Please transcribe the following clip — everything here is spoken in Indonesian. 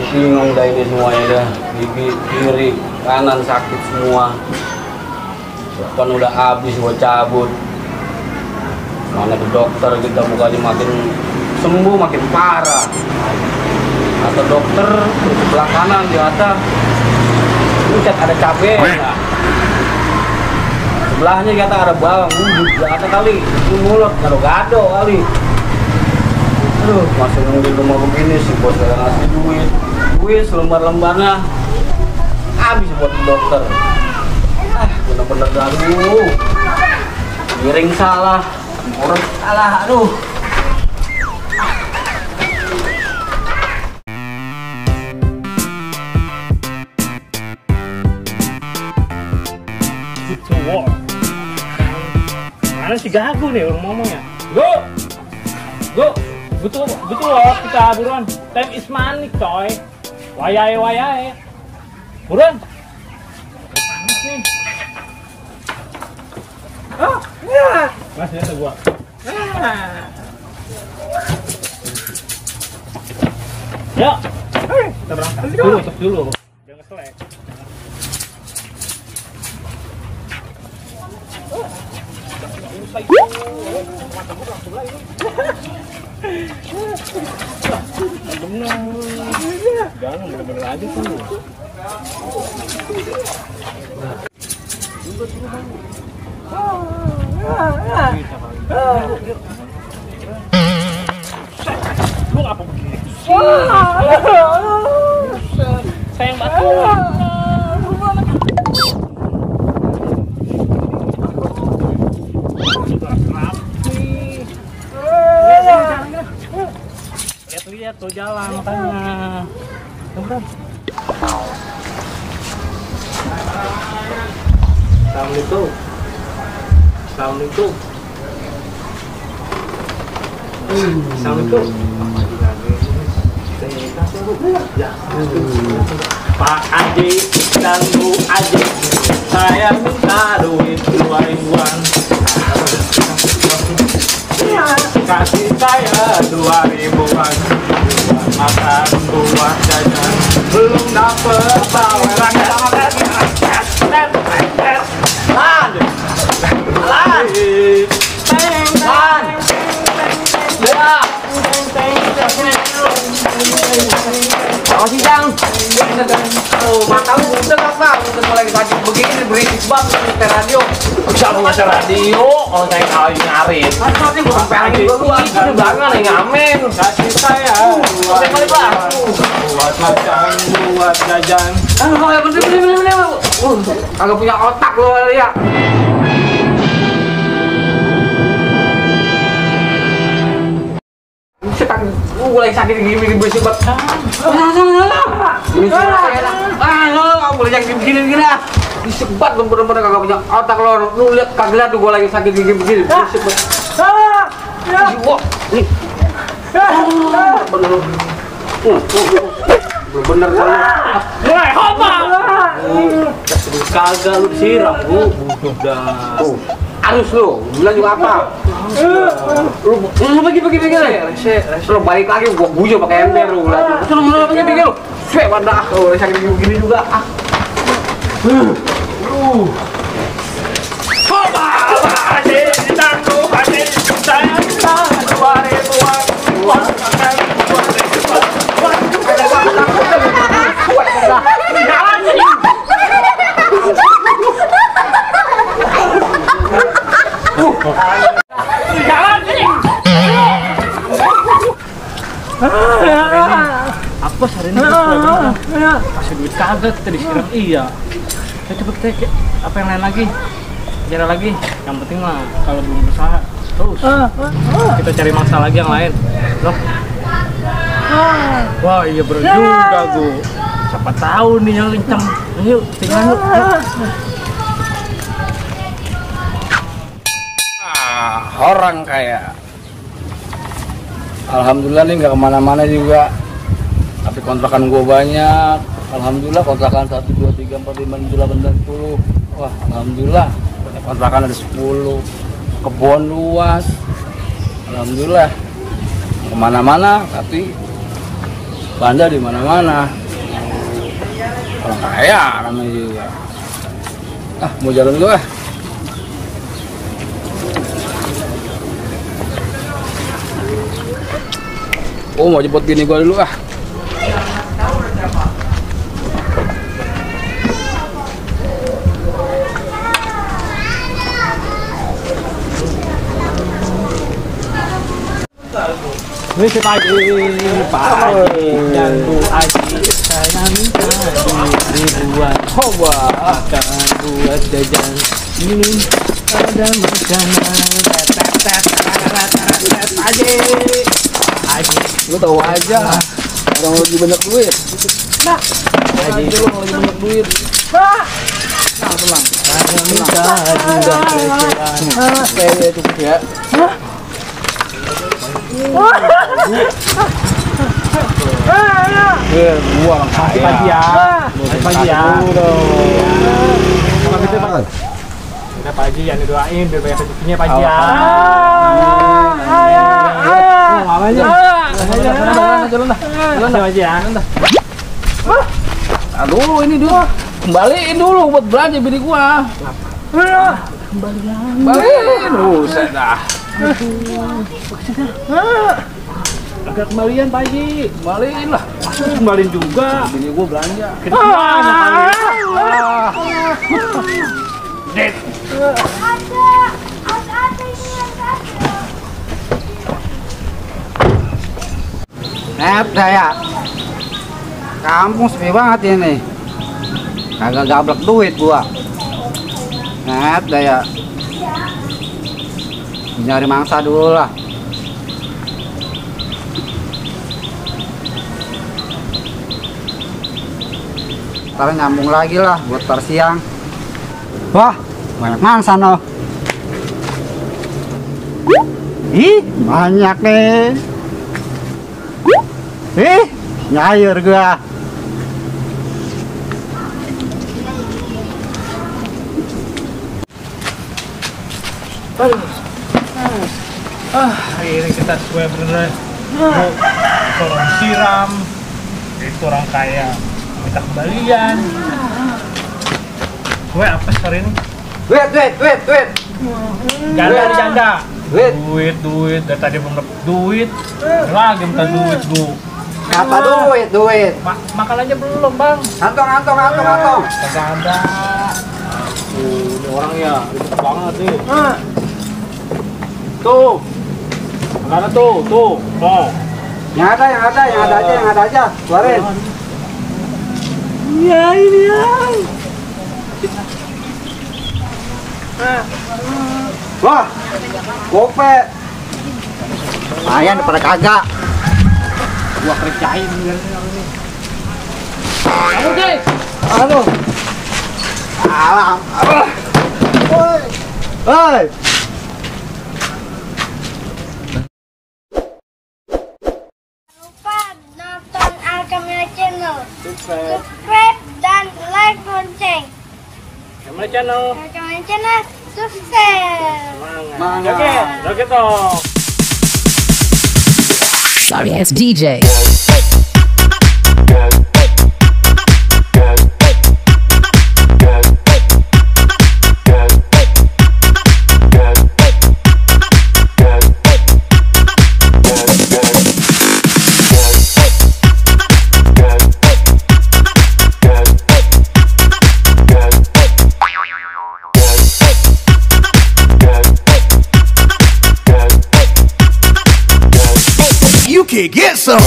bingung dah ini semuanya dah. Gigi kiri kanan sakit semua. Kan udah habis gua cabut. Mana ke dokter kita mukanya makin sembuh makin parah. Kata dokter sebelah kanan di atas ini ada cabai. Nah. Sebelahnya kata ada bawang, di atas kali, di mulut gado-gado kali. Aduh, masih nunggu rumah begini sih bos gak ngasih duit selembar-lembarnya habis buat dokter. Bener-bener aduh, miring salah, orang salah, aduh. Wow. Mana si Gago nih orang ngomongnya? Go, betul loh kita buruan. Time is money coy. Wayai. Buruan. Panas nih. Ya. Mas lihat gua. Ya. Kita berangkat dulu. Jangan selek. Jangan bener-bener aja tuh. Lu apa begini? Sayang batu. Lihat tuh jalan makanya. Assalamualaikum. Assalamualaikum. Pak Aji dan Bu Aji, saya minta duit 2 ribuan. Kasih saya 2 ribuan makan buah jajan, belum dapet tawaran. Makasih Jang. Oh, mata lu udah apa? Udah mulai sakit begini berisik banget di radio. Bisa ngecer radio, kalau saya kali ngarit. Masih bukan pelangin gua itu banget nih ngamen. Kasih saya buat makan, buat jajan. Ah, ya bener. Kagak punya otak lo ya. Gue lagi sakit gini berisik banget. Kamu boleh sakit begini lah. Berisik banget, bener-bener kagak punya otak lo. Lu lihat kagak tuh gue lagi sakit gigi begini. Berisik banget. Nih. Bener kalau. Mulai hoba. Kagak lu siram bu. Udah. Harus lu, bilang juga apa? Lu pergi lu balik lagi gua bujur pakai ember lu. Lu pergi lu. Swe wadah, lu sakit gini juga. Hoba, aja ditangku, aja saya minta 2 ribuan. Buat makan, buat jajan. Apa hari ini kasih duit kagak kita disiram iya. Kita coba kita apa yang lain lagi, cara lagi. Yang penting mah kalau belum berusaha terus kita cari mangsa lagi yang lain loh. Wah iya bener juga gue. Siapa tahu nih yang kenceng. Yuk tinggal yuk. Orang kayak alhamdulillah nih nggak kemana-mana juga, tapi kontrakan gue banyak. Alhamdulillah kontrakan 1, 2, 3, 4, 5, 6, 7, 8, 10. Wah alhamdulillah kontrakan ada 10, kebun luas. Alhamdulillah kemana-mana, tapi Belanja di mana-mana. Orang kaya namanya juga. Ah, mau jalan dulu ah. Oh, mau jemput bini gua dulu ah. Wih, Pak Haji dan Bu Haji, saya minta ribuan. Coba Akan buat jajan minum ada makanan. Haji, Haji, lu tahu aja. Orang lagi banyak duit. Haji, Lu lagi banyak duit. pulang. Saya minta juga recehan. Kayak itu ya. Gua orang kaya. Pagi ya. Pagi ya. Kalau gitu Pak. Udah Pak Haji yang didoain biar banyak rezekinya Pak Haji ya. Ngapain jalan dah. Jalan Pak Haji ya. Aduh, ini dulu. Kembaliin dulu buat belanja bini gua. Kembaliin. Buset dah. Agak kembalian Pak Haji. Kembaliin lah. Kembaliin juga. Bini gua belanja. Kita mana Pak Dek. Net saya kampung sepi banget ini, kagak gablek duit gua. Net saya nyari mangsa dulu lah. Ntar nyambung lagi lah buat ntar siang. Wah, banyak mangsa no. Ih, banyak nih. Nyayur gua. Hari ini kita sesuai bener. Tolong siram. Itu orang kaya minta kembalian. Gue apa hari ini? Duit. Janda. Duit. Duit. Dari tadi belum dapet duit. Lagi minta duit bu. Apa duit? Makan aja belum bang. Kantong. Kagak ada. Ini orang ya ribet banget nih. Tuh. Kagak ada tuh. Oh. Yang ada aja. Keluarin. Iya ini ya. Wah, gope. Lumayan daripada kagak. Gua kerjain ini. Oke. Aduh. Alam. Hoi. Lupa nonton Alkamila Channel, subscribe dan like lonceng. Gimana channel? Alkamila Channel, sukses. Mana? Oke toh. Sorry ass DJ. You can get some.